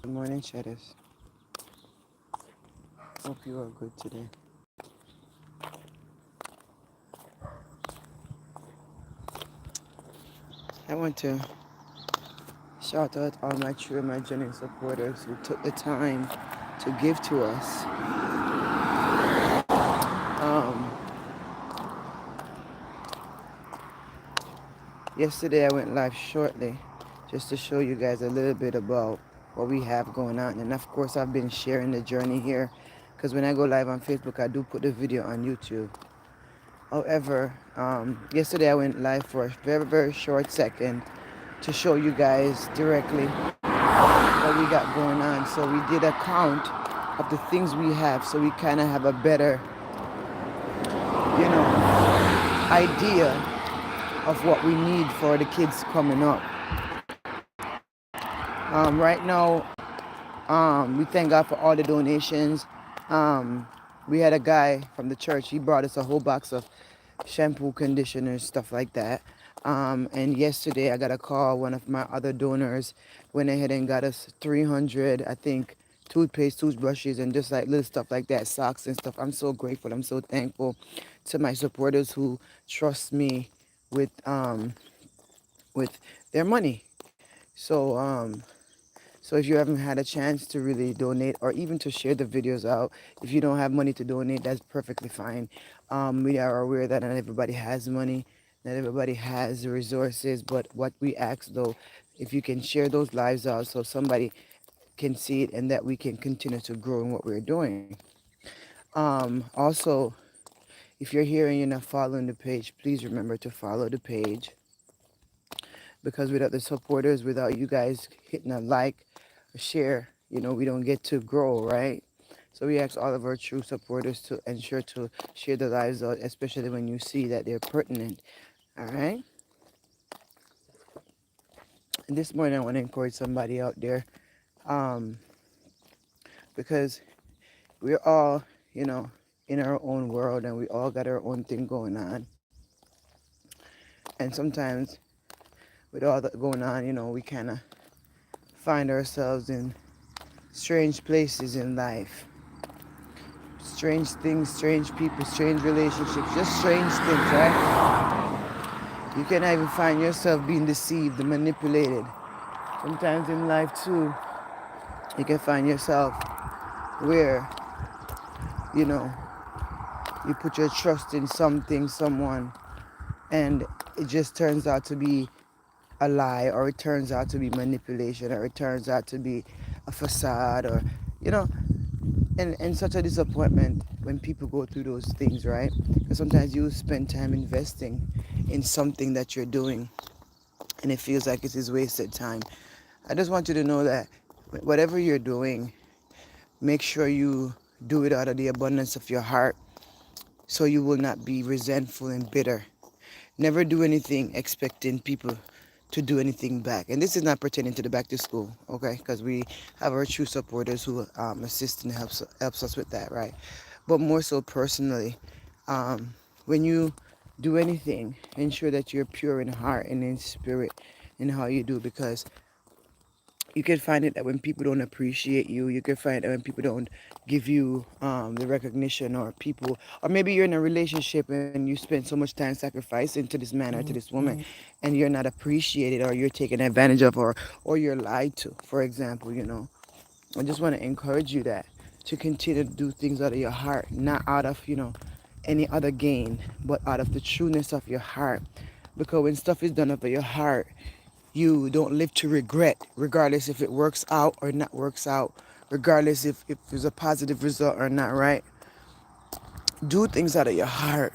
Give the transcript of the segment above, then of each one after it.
Good morning, Cheddars. Hope you are good today. I want to shout out all my true and my genuine supporters who took the time to give to us. Um, Yesterday I went live shortly just to show you guys a little bit about what we have going on. And of course, I've been sharing the journey here because when I go live on Facebook, I do put the video on YouTube. However, yesterday I went live for a very, very short second to show you guys directly what we got going on. So we did a count of the things we have so we kind of have a better, idea of what we need for the kids coming up. Right now, we thank God for all the donations. We had a guy from the church. He brought us a whole box of shampoo, conditioners, stuff like that. And yesterday I got a call. One of my other donors went ahead and got us 300, I think, toothpaste, toothbrushes, and just like little stuff like that, socks and stuff. I'm so grateful. I'm so thankful to my supporters who trust me with with their money. So so if you haven't had a chance to really donate or even to share the videos out, if you don't have money to donate, that's perfectly fine. We are aware that not everybody has money, not everybody has the resources, but what we ask though, if you can share those lives out so somebody can see it and that we can continue to grow in what we're doing. Also, if you're here and you're not following the page, please remember to follow the page because without the supporters, without you guys hitting a like, a share, we don't get to grow, right? So we ask all of our true supporters to ensure to share the lives out, especially when you see that they're pertinent. All right. And this morning I want to encourage somebody out there, um, because we're all, in our own world and we all got our own thing going on. And sometimes with all that going on, we kind of find ourselves in strange places in life. Strange things, strange people, strange relationships, just strange things, right? You can even find yourself being deceived and manipulated. Sometimes in life too, you can find yourself where, you know, you put your trust in something, someone, and it just turns out to be a lie, or it turns out to be manipulation, or it turns out to be a facade, or, you know, and such a disappointment when people go through those things, right? Because sometimes you spend time investing in something that you're doing and it feels like it is wasted time. I just want you to know that whatever you're doing, make sure you do it out of the abundance of your heart so you will not be resentful and bitter. Never do anything expecting people to do anything back. And this is not pertaining to the back to school, okay? Because we have our true supporters who assist and helps us with that, right? But more so personally, when you do anything, ensure that you're pure in heart and in spirit in how you do, because you can find it that when people don't appreciate you, you can find it when people don't give you the recognition, or people, or maybe you're in a relationship and you spend so much time sacrificing to this man or to this woman, and you're not appreciated, or you're taken advantage of, or you're lied to, for example. I just want to encourage you that to continue to do things out of your heart, not out of any other gain, but out of the trueness of your heart. Because when stuff is done out of your heart, you don't live to regret, regardless if it works out or not works out, regardless if there's a positive result or not, right? Do things out of your heart.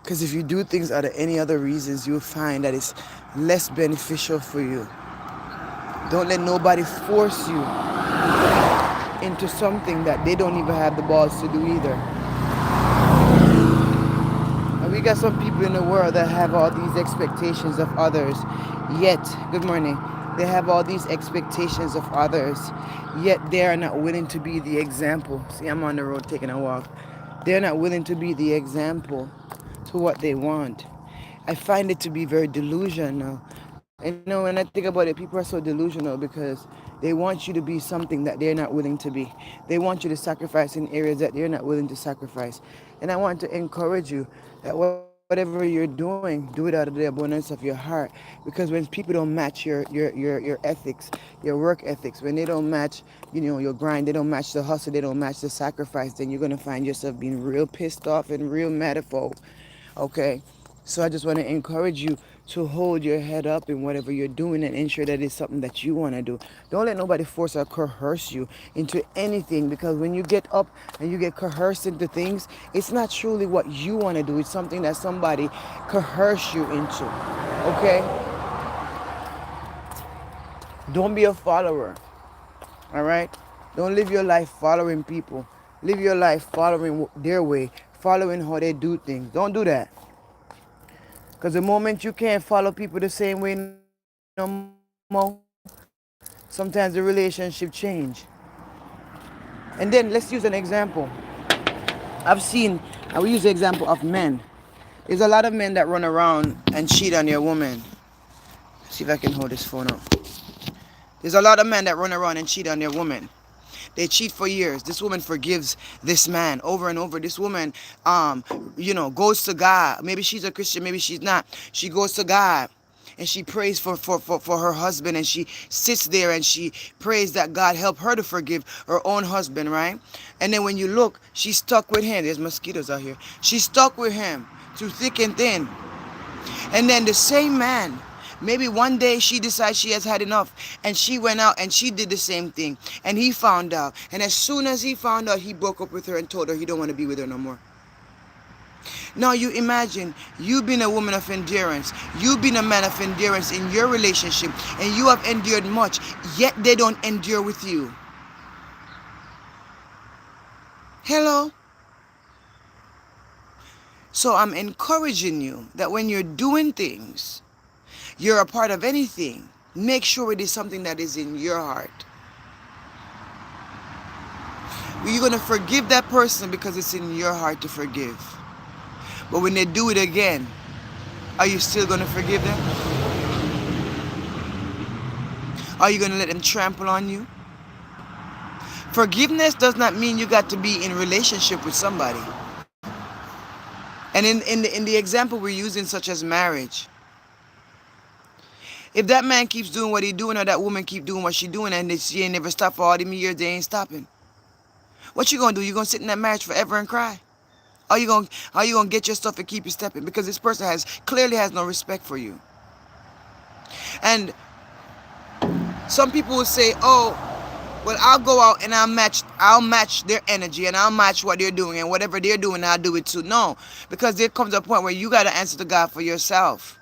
Because if you do things out of any other reasons, you'll find that it's less beneficial for you. Don't let nobody force you into something that they don't even have the balls to do either. And we got some people in the world that have all these expectations of others, yet, good morning, they have all these expectations of others, yet they are not willing to be the example. See, I'm on the road taking a walk. They're not willing to be the example to what they want. I find it to be very delusional And when I think about it, people are so delusional because they want you to be something that they're not willing to be. They want you to sacrifice in areas that they're not willing to sacrifice. And I want to encourage you that whatever you're doing, do it out of the abundance of your heart. Because when people don't match your ethics, your work ethics, when they don't match, your grind, they don't match the hustle, they don't match the sacrifice, then you're gonna find yourself being real pissed off and real mad at folks. Okay? So I just want to encourage you to hold your head up in whatever you're doing and ensure that it's something that you want to do. Don't let nobody force or coerce you into anything, because when you get up and you get coerced into things, it's not truly what you want to do. It's something that somebody coerce you into. Okay? Don't be a follower. All right? Don't live your life following people. Live your life following their way, following how they do things. Don't do that. Because the moment you can't follow people the same way no more, sometimes the relationship change. And then let's use an example. I will use the example of men. There's a lot of men that run around and cheat on their woman. See if I can hold this phone up. There's a lot of men that run around and cheat on their woman. They cheat for years. This woman forgives this man over and over. This woman, goes to God. Maybe she's a Christian, maybe she's not. She goes to God and she prays for her husband, and she sits there and she prays that God help her to forgive her own husband, right? And then when you look, she's stuck with him. There's mosquitoes out here. She's stuck with him through thick and thin. And then the same man, maybe one day she decides she has had enough, and she went out and she did the same thing, and he found out. And as soon as he found out, he broke up with her and told her he don't want to be with her no more. Now you imagine, you've been a woman of endurance, you've been a man of endurance in your relationship, and you have endured much, yet they don't endure with you. Hello? So I'm encouraging you that when you're doing things, you're a part of anything, make sure it is something that is in your heart. You're going to forgive that person because it's in your heart to forgive. But when they do it again, are you still going to forgive them? Are you going to let them trample on you? Forgiveness does not mean you got to be in relationship with somebody. And in the example we're using, such as marriage, if that man keeps doing what he's doing, or that woman keep doing what she's doing, and she ain't never stopped for all them years, they ain't stopping. What you gonna do? You gonna sit in that marriage forever and cry? Are you gonna get your stuff and keep you stepping? Because this person clearly has no respect for you. And some people will say, "Oh, well, I'll go out and I'll match their energy, and I'll match what they're doing, and whatever they're doing, I'll do it too." No, because there comes a point where you gotta answer to God for yourself.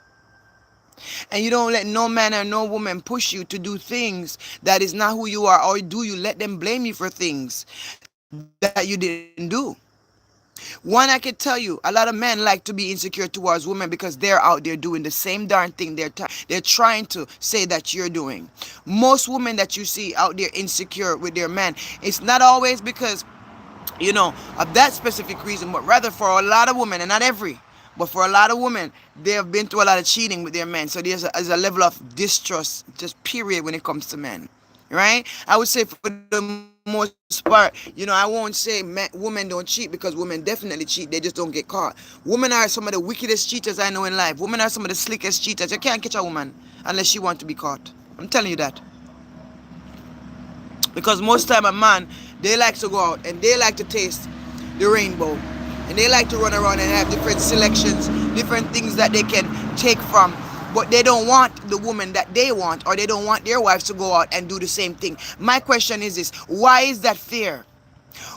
And you don't let no man or no woman push you to do things that is not who you are, or do you let them blame you for things that you didn't do. One, I can tell you, a lot of men like to be insecure towards women because they're out there doing the same darn thing they're trying to say that you're doing. Most women that you see out there insecure with their men, it's not always because, of that specific reason, but rather for a lot of women, and not every, but for a lot of women, they have been through a lot of cheating with their men. So there's a level of distrust, just period, when it comes to men. Right? I would say for the most part, I won't say women don't cheat, because women definitely cheat. They just don't get caught. Women are some of the wickedest cheaters I know in life. Women are some of the slickest cheaters. You can't catch a woman unless she wants to be caught. I'm telling you that. Because most time a man, they like to go out and they like to taste the rainbow. And they like to run around and have different selections, different things that they can take from. But they don't want the woman that they want, or they don't want their wives to go out and do the same thing. My question is this: why is that fear?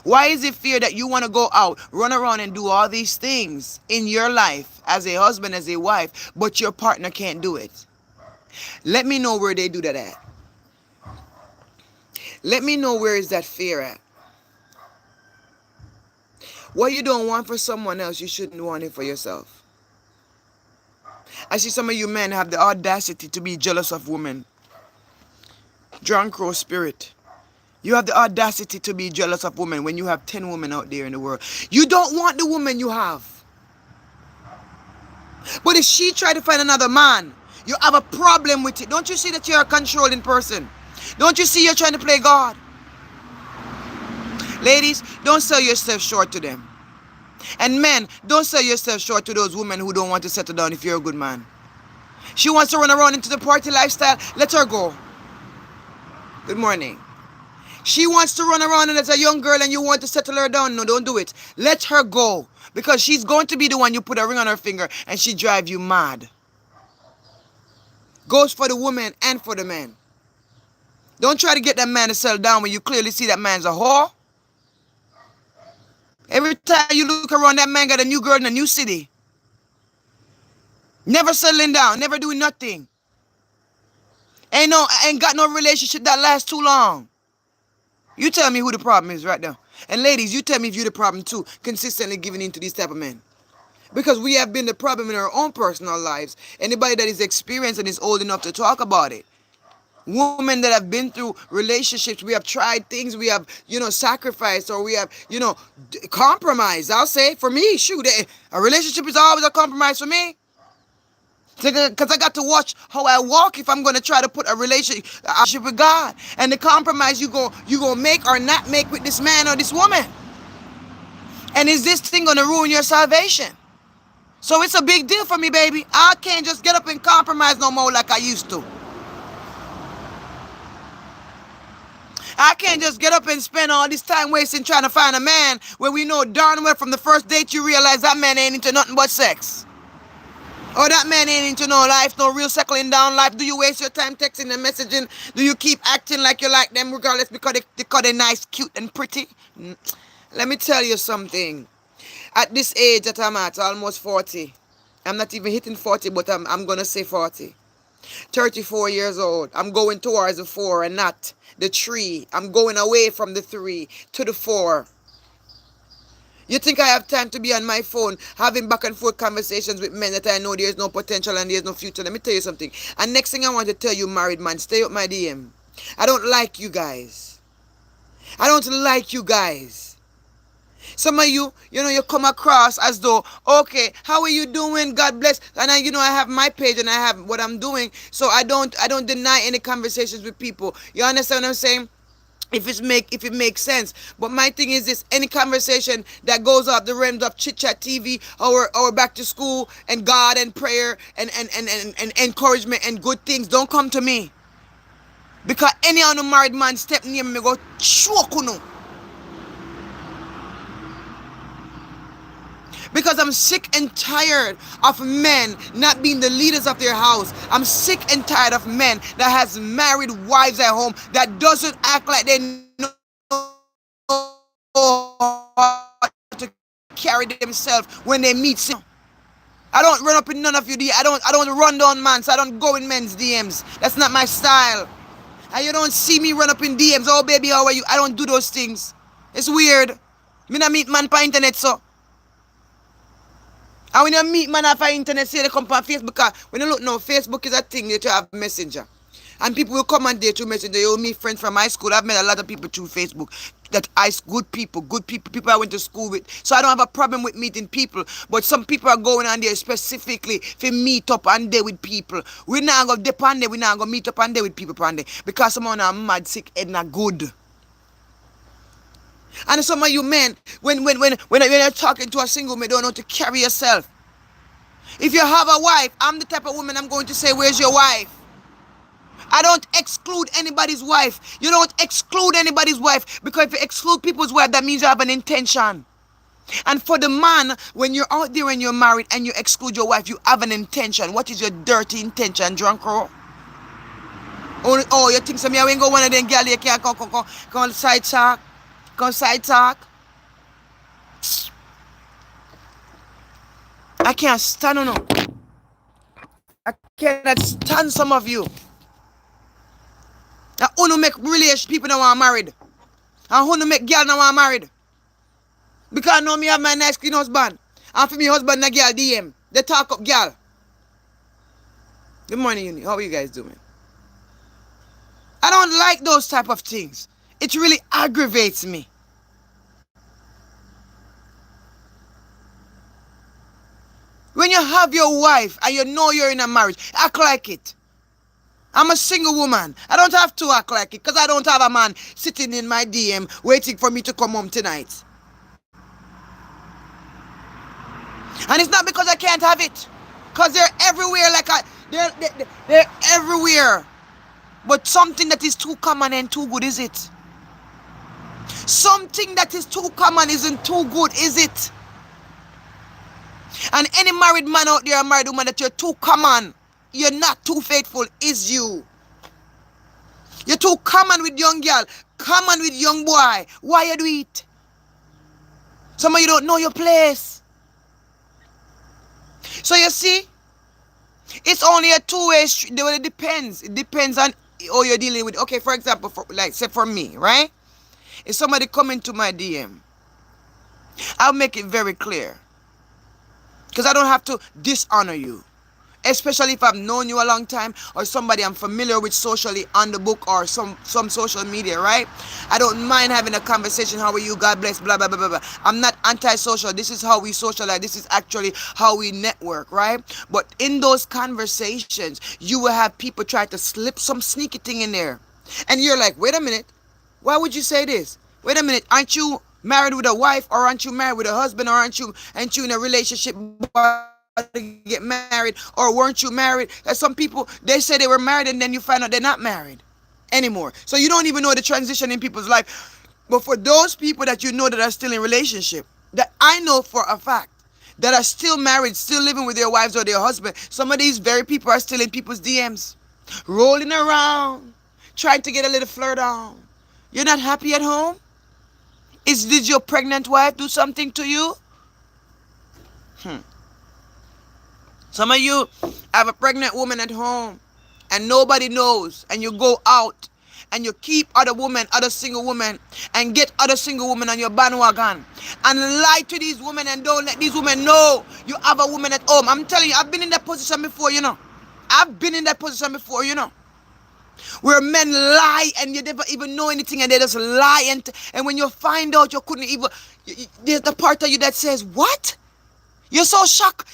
Why is it fear that you want to go out, run around and do all these things in your life as a husband, as a wife, but your partner can't do it? Let me know where they do that at. Let me know where is that fear at. What you don't want for someone else, you shouldn't want it for yourself. I see some of you men have the audacity to be jealous of women. Drunk crow spirit. You have the audacity to be jealous of women when you have 10 women out there in the world. You don't want the woman you have. But if she try to find another man, You have a problem with it. Don't you see that you're a controlling person? Don't you see you're trying to play God? Ladies, don't sell yourself short to them. And men, don't sell yourself short to those women who don't want to settle down if you're a good man. She wants to run around into the party lifestyle. Let her go. Good morning. She wants to run around and as a young girl and you want to settle her down. No, don't do it. Let her go. Because she's going to be the one you put a ring on her finger and she drive you mad. Goes for the woman and for the man. Don't try to get that man to settle down when you clearly see that man's a whore. Every time you look around, that man got a new girl in a new city. Never settling down, never doing nothing. Ain't got no relationship that lasts too long. You tell me who the problem is right now. And ladies, you tell me if you're the problem too, consistently giving in to these type of men. Because we have been the problem in our own personal lives. Anybody that is experienced and is old enough to talk about it. Women that have been through relationships, we have tried things, we have, sacrificed, or we have, compromised. I'll say, for me, shoot, a relationship is always a compromise for me. Because I got to watch how I walk if I'm going to try to put a relationship with God. And the compromise you gonna make or not make with this man or this woman. And is this thing going to ruin your salvation? So it's a big deal for me, baby. I can't just get up and compromise no more like I used to. I can't just get up and spend all this time wasting trying to find a man where we know darn well from the first date you realize that man ain't into nothing but sex. Or that man ain't into no life, no real settling down life. Do you waste your time texting and messaging? Do you keep acting like you like them regardless because they're nice, cute, and pretty? Let me tell you something. At this age that I'm at, almost 40. I'm not even hitting 40, but I'm going to say 40. 34 years old. I'm going towards the 4 and not the 3. I'm going away from the 3 to the 4. You think I have time to be on my phone having back and forth conversations with men that I know there's no potential and there's no future? Let me tell you something. And next thing I want to tell you, married man, stay up my DM. I don't like you guys. I don't like you guys. Some of you, you come across as though, okay, how are you doing? God bless. And I have my page and I have what I'm doing. So I don't deny any conversations with people. You understand what I'm saying? If it makes sense. But my thing is this: any conversation that goes off the realms of chitchatv or back to school and God and prayer and encouragement and good things, don't come to me. Because any other married man step near me go choke you. Because I'm sick and tired of men not being the leaders of their house. I'm sick and tired of men that has married wives at home that doesn't act like they know how to carry themselves when they meet someone. I don't run up in none of you. I don't run down man, so I don't go in men's DMs. That's not my style. And you don't see me run up in DMs. Oh baby, how are you? I don't do those things. It's weird. Me not meet man per internet, so. And when you meet man off the internet, say they come on Facebook, because when you look now, Facebook is a thing that you have messenger. And people will come and date through messenger. You will meet friends from high school. I've met a lot of people through Facebook. Good people I went to school with. So I don't have a problem with meeting people. But some people are going on there specifically to meet up and there with people. We're not going to depend there. We're not going to meet up and there with people on there. Because someone are mad, sick, and not good. And some of you men, when you're talking to a single man, don't know how to carry yourself. If you have a wife, I'm the type of woman I'm going to say, where's your wife? I don't exclude anybody's wife. You don't exclude anybody's wife, because if you exclude people's wife, that means you have an intention. And for the man, when you're out there and you're married and you exclude your wife, you have an intention. What is your dirty intention, drunk crow? Oh, you think some me I ain't go one of them girl you can't come side talk? Come side talk. I can't stand on. I cannot stand some of you. I want to make relation people that want married. I want to make girl that want married. Because I know me have my nice clean husband. And for me husband and girl DM. They talk up girl. Good morning, Uni. How are you guys doing? I don't like those type of things. It really aggravates me. When you you have your wife and you know you're in a marriage, act like it. I'm a single woman. I don't have to act like it because I don't have a man sitting in my DM waiting for me to come home tonight. And it's not because I can't have it. Because they're everywhere like they're everywhere. But something that is too common and too good, is it? Something that is too common isn't too good, is it? And any married man out there, a married woman, that you're too common, you're not too faithful, is you. You're too common with young girl, common with young boy. Why you do it? Some of you don't know your place. So you see, it's only a two-way street. It depends. It depends on how you're dealing with. Okay, for example, like say for me, right? If somebody come into my DM, I'll make it very clear. Because I don't have to dishonor you. Especially if I've known you a long time or somebody I'm familiar with socially on the book or some social media, right? I don't mind having a conversation. How are you? God bless, blah, blah, blah, blah, blah. I'm not anti-social. This is how we socialize. This is actually how we network, right? But in those conversations, you will have people try to slip some sneaky thing in there. And you're like, wait a minute. Why would you say this? Wait a minute. Aren't you married with a wife, or aren't you married with a husband, or aren't you in a relationship to get married, or weren't you married? There's some people, they say they were married and then you find out they're not married anymore. So you don't even know the transition in people's life. But for those people that you know that are still in relationship, that I know for a fact that are still married, still living with their wives or their husband, some of these very people are still in people's DMs, rolling around, trying to get a little flirt on. You're not happy at home? Did your pregnant wife do something to you? Some of you have a pregnant woman at home and nobody knows, and you go out and you keep other single women, and get other single women on your bandwagon and lie to these women and don't let these women know you have a woman at home. I'm telling you, I've been in that position before, I've been in that position before, where men lie and you never even know anything, and they just lie, and when you find out, you couldn't even, there's the part of you that says, what? You're so shocked.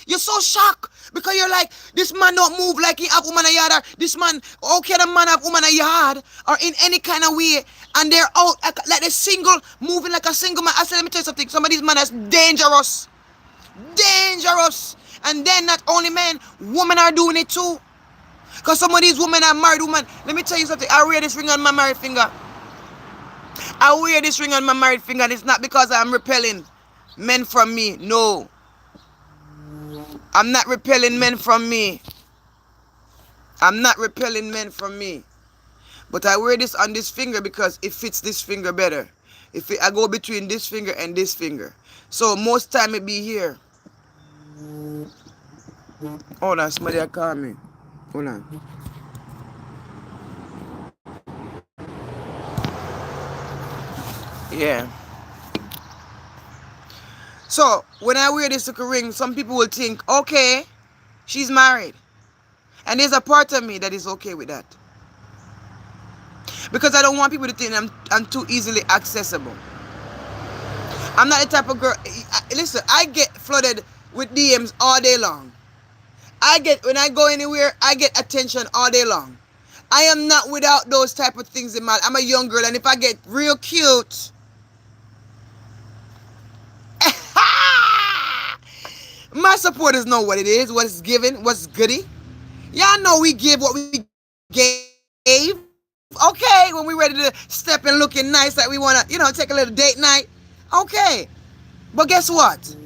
Because you're like, this man don't move like he have woman a yard, or this man, how can a man have woman a yard, or in any kind of way, and they're out like they're single, moving like a single man. I said, let me tell you something, some of these men are dangerous. And then not only men, women are doing it too. Because some of these women are married women. Let me tell you something, I wear this ring on my married finger. And it's not because I'm repelling men from me. No. I'm not repelling men from me. But I wear this on this finger because it fits this finger better. I go between this finger and this finger. So most time it be here. Hold on, somebody call me. Hold on. Yeah. So when I wear this little ring, some people will think, okay, she's married. And there's a part of me that is okay with that. Because I don't want people to think I'm too easily accessible. I'm not the type of girl. Listen, I get flooded with DMs all day long. When I go anywhere, I get attention all day long. I am not without those type of things in my life. I'm a young girl, and if I get real cute, my supporters know what it is, what's given, what's goody. Y'all know we give what we gave. Okay, when we ready to step in looking nice, like we want to, take a little date night. Okay. But guess what?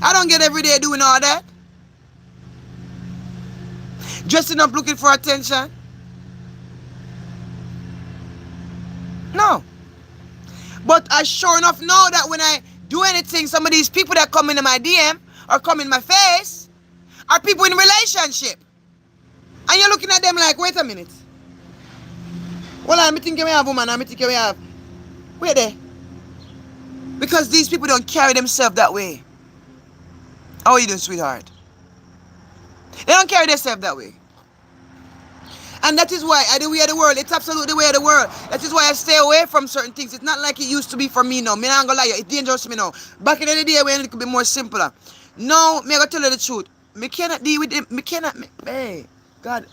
I don't get every day doing all that. Dressing up looking for attention. No. But I sure enough know that when I do anything, some of these people that come into my DM or come in my face are people in a relationship. And you're looking at them like, wait a minute. Well, I'm thinking we have woman, I'm thinking we have. Where they? Because these people don't carry themselves that way. How are you doing, sweetheart? They don't carry themselves that way. And that is why I the way of the world. It's absolutely the way of the world. That is why I stay away from certain things. It's not like it used to be for me now. Me not gonna lie, it's dangerous to me now. Back in the day when it could be more simpler. No, me I gotta tell you the truth. Me cannot deal with it. Me cannot. Hey, God,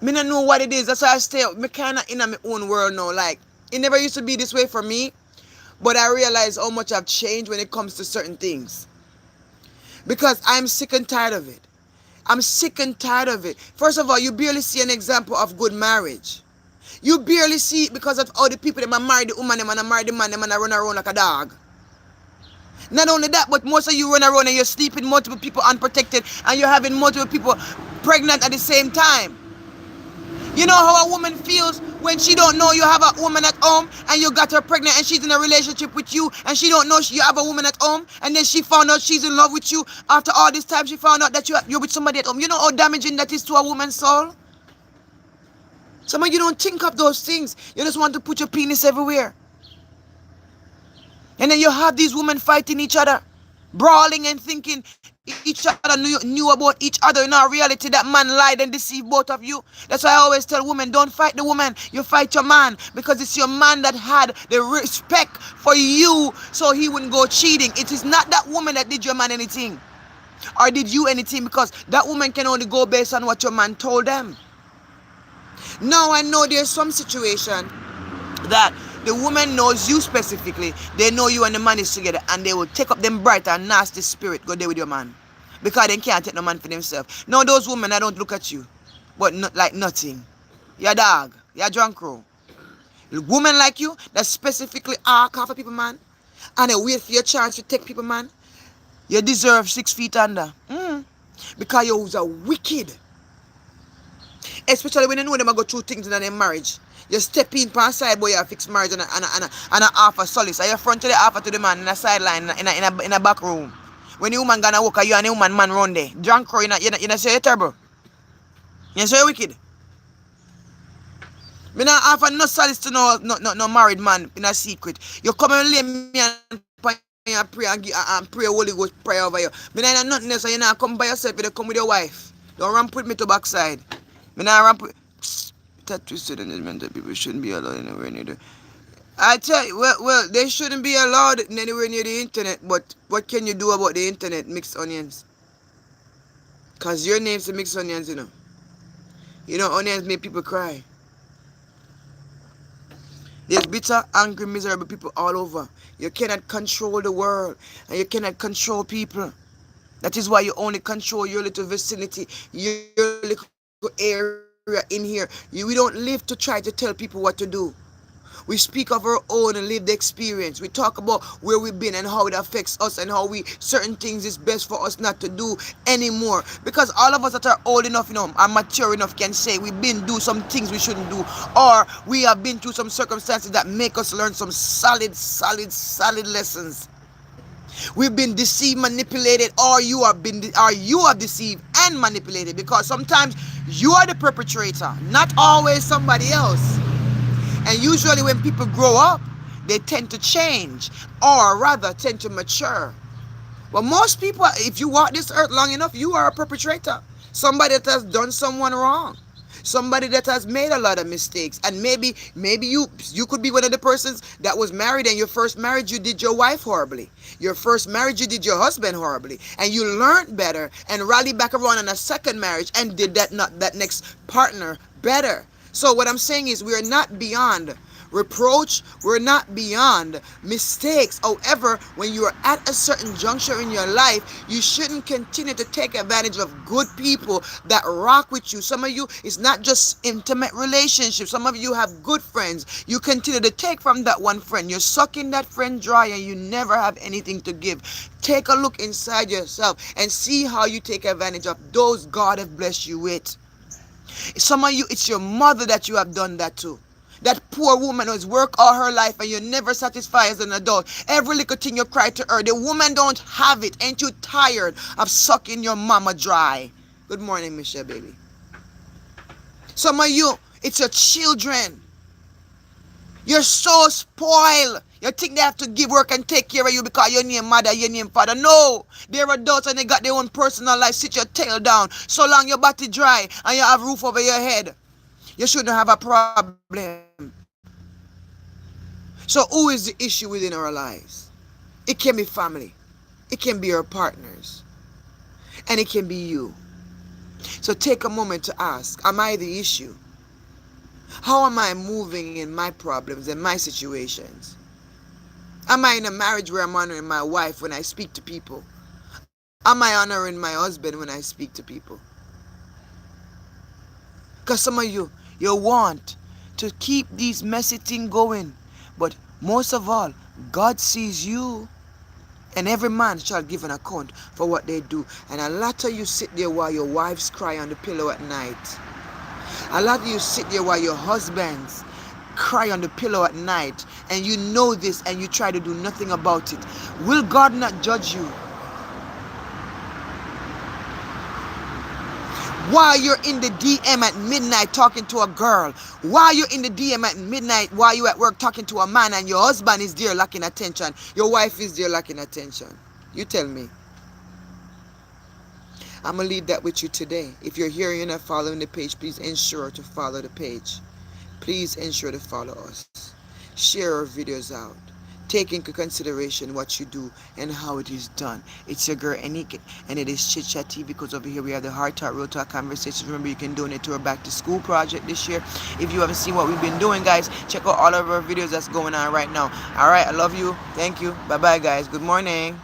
me not know what it is. That's why I stay. Me cannot in my own world now. Like it never used to be this way for me, but I realize how much I've changed when it comes to certain things because I'm sick and tired of it. I'm sick and tired of it. First of all, you barely see an example of good marriage. You barely see it because of all the people that marry the woman them and marry the man them and run around like a dog. Not only that, but most of you run around and you're sleeping multiple people unprotected and you're having multiple people pregnant at the same time. You know how a woman feels when she don't know you have a woman at home and you got her pregnant and she's in a relationship with you and she don't know you have a woman at home and then she found out she's in love with you after all this time she found out that you're with somebody at home. You know how damaging that is to a woman's soul? Some of you don't think of those things. You just want to put your penis everywhere. And then you have these women fighting each other, brawling and thinking each other knew about each other. In our reality, that man lied and deceived both of you. That's why I always tell women, don't fight the woman, you fight your man. Because it's your man that had the respect for you so he wouldn't go cheating. It is not that woman that did your man anything or did you anything, because that woman can only go based on what your man told them. Now I know there's some situation that the woman knows you specifically. They know you and the man is together, and they will take up them bright and nasty spirit, go there with your man. Because they can't take no man for themselves. Now those women, I don't look at you, but not like nothing. You're a dog. You're a drunk crow. Women like you that specifically arc off of people, man, and they wait for your chance to take people, man. You deserve 6 feet under. Because you was a wicked. Especially when you know them go through things in their marriage. You step in per side boy, you fix marriage and a half a solace. And you front to the half to the man in a sideline in a back room. When the woman gonna walk, you and the woman man run there. Drunk crow, you know say you're terrible. You say you're wicked. Me not offer no solace to no married man in a secret. You come and lay me and pray and pray Holy Ghost prayer over you. Me not nothing else, so you not come by yourself, you come with your wife. Don't ramp with me to backside. Me not ramp with that twisted and mental people shouldn't be allowed anywhere near the I tell you, well, they shouldn't be allowed anywhere near the internet, but what can you do about the internet, mixed onions? Cause your name's a mixed onions, you know. You know, onions make people cry. There's bitter, angry, miserable people all over. You cannot control the world, and you cannot control people. That is why you only control your little vicinity, your little area in here. We don't live to try to tell people what to do. We speak of our own and lived experience. We talk about where we've been and how it affects us and how we certain things is best for us not to do anymore. Because all of us that are old enough, and mature enough can say we've been do some things we shouldn't do, or we have been through some circumstances that make us learn some solid lessons. We've been deceived, manipulated, or you are deceived and manipulated, because sometimes you are the perpetrator, not always somebody else. And usually when people grow up, they tend to change, or rather tend to mature. But most people, if you walk this earth long enough, you are a perpetrator. Somebody that has done someone wrong. Somebody that has made a lot of mistakes. And maybe you could be one of the persons that was married, and your first marriage you did your wife horribly. Your first marriage you did your husband horribly. And you learned better and rallied back around on a second marriage and did that next partner better. So what I'm saying is, we are not beyond reproach, we're not beyond mistakes. However, when you are at a certain juncture in your life, you shouldn't continue to take advantage of good people that rock with you. Some of you, it's not just intimate relationships. Some of you have good friends. You continue to take from that one friend. You're sucking that friend dry and you never have anything to give. Take a look inside yourself and see how you take advantage of those God have blessed you with. Some of you, it's your mother that you have done that to. That poor woman who has worked all her life and you're never satisfied as an adult. Every little thing you cry to her, the woman don't have it. Ain't you tired of sucking your mama dry? Good morning, Michelle, baby. Some of you, it's your children. You're so spoiled. You think they have to give work and take care of you because your name mother, your name father. No. They're adults and they got their own personal life. Sit your tail down. So long your body dry and you have roof over your head, you shouldn't have a problem. So who is the issue within our lives? It can be family. It can be our partners. And it can be you. So take a moment to ask, am I the issue? How am I moving in my problems and my situations? Am I in a marriage where I'm honoring my wife when I speak to people? Am I honoring my husband when I speak to people? Because some of you want to keep these messy things going. But most of all, God sees you. And every man shall give an account for what they do. And a lot of you sit there while your wives cry on the pillow at night. A lot of you sit there while your husbands cry on the pillow at night. And you know this and you try to do nothing about it. Will God not judge you? While you're in the DM at midnight talking to a girl, while you're in the DM at midnight, while you're at work talking to a man, and your husband is there lacking attention, your wife is there lacking attention. You tell me. I'm going to leave that with you today. If you're here and you're not following the page, please ensure to follow the page. Please ensure to follow us. Share our videos out. Take into consideration what you do and how it is done. It's your girl Anik, and it is Chit Chat TV, because over here we have the Heart Talk, Real Talk conversations. Remember, you can donate to our Back to School project this year. If you haven't seen what we've been doing, guys, check out all of our videos that's going on right now. All right, I love you. Thank you. Bye-bye, guys. Good morning.